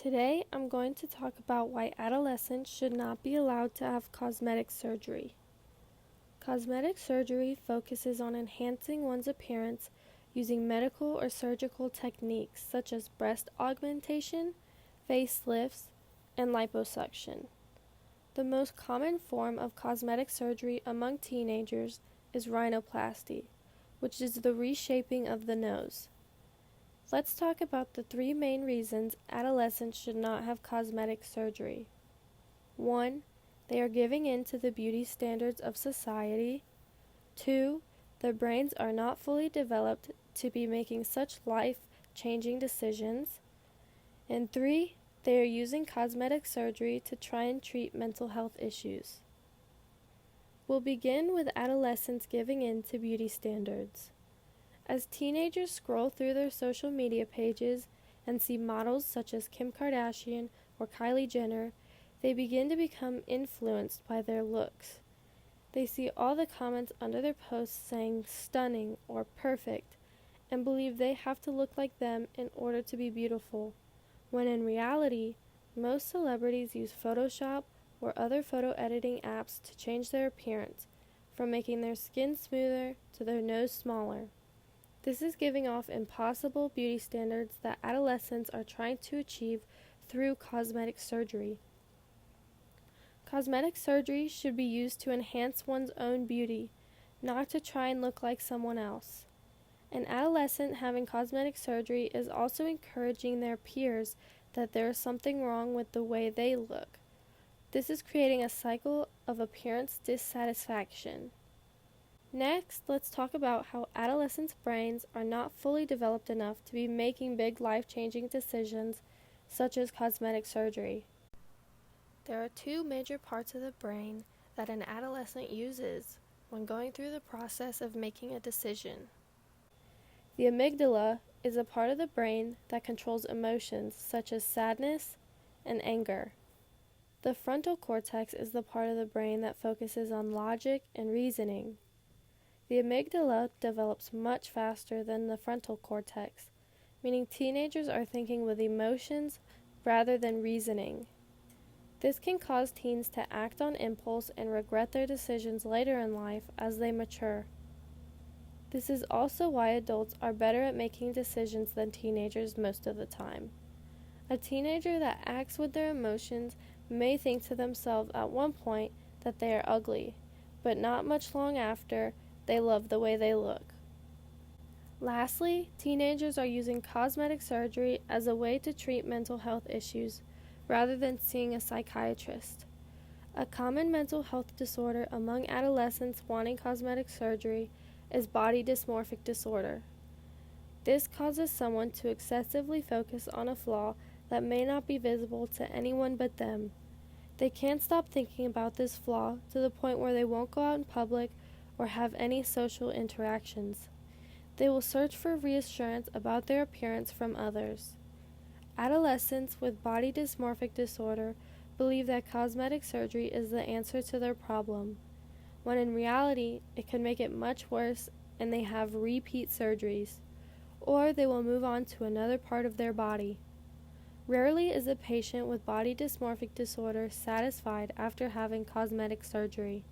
Today, I'm going to talk about why adolescents should not be allowed to have cosmetic surgery. Cosmetic surgery focuses on enhancing one's appearance using medical or surgical techniques such as breast augmentation, facelifts, and liposuction. The most common form of cosmetic surgery among teenagers is rhinoplasty, which is the reshaping of the nose. Let's talk about the three main reasons adolescents should not have cosmetic surgery. 1. They are giving in to the beauty standards of society. 2. Their brains are not fully developed to be making such life-changing decisions. And 3. They are using cosmetic surgery to try and treat mental health issues. We'll begin with adolescents giving in to beauty standards. As teenagers scroll through their social media pages and see models such as Kim Kardashian or Kylie Jenner, they begin to become influenced by their looks. They see all the comments under their posts saying stunning or perfect and believe they have to look like them in order to be beautiful, when in reality, most celebrities use Photoshop or other photo editing apps to change their appearance, from making their skin smoother to their nose smaller. This is giving off impossible beauty standards that adolescents are trying to achieve through cosmetic surgery. Cosmetic surgery should be used to enhance one's own beauty, not to try and look like someone else. An adolescent having cosmetic surgery is also encouraging their peers that there is something wrong with the way they look. This is creating a cycle of appearance dissatisfaction. Next, let's talk about how adolescents' brains are not fully developed enough to be making big life-changing decisions, such as cosmetic surgery. There are two major parts of the brain that an adolescent uses when going through the process of making a decision. The amygdala is a part of the brain that controls emotions such as sadness and anger. The frontal cortex is the part of the brain that focuses on logic and reasoning. The amygdala develops much faster than the frontal cortex, meaning teenagers are thinking with emotions rather than reasoning. This can cause teens to act on impulse and regret their decisions later in life as they mature. This is also why adults are better at making decisions than teenagers most of the time. A teenager that acts with their emotions may think to themselves at one point that they are ugly, but not much long after, they love the way they look. Lastly, teenagers are using cosmetic surgery as a way to treat mental health issues rather than seeing a psychiatrist. A common mental health disorder among adolescents wanting cosmetic surgery is body dysmorphic disorder. This causes someone to excessively focus on a flaw that may not be visible to anyone but them. They can't stop thinking about this flaw to the point where they won't go out in public or have any social interactions. They will search for reassurance about their appearance from others. Adolescents with body dysmorphic disorder believe that cosmetic surgery is the answer to their problem, when in reality it could make it much worse and they have repeat surgeries, or they will move on to another part of their body. Rarely is a patient with body dysmorphic disorder satisfied after having cosmetic surgery.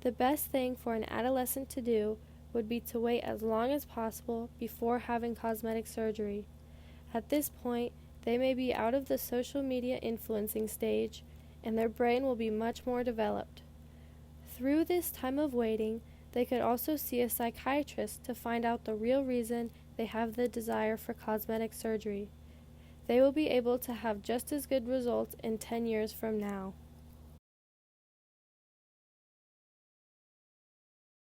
The best thing for an adolescent to do would be to wait as long as possible before having cosmetic surgery. At this point, they may be out of the social media influencing stage, and their brain will be much more developed. Through this time of waiting, they could also see a psychiatrist to find out the real reason they have the desire for cosmetic surgery. They will be able to have just as good results in 10 years from now.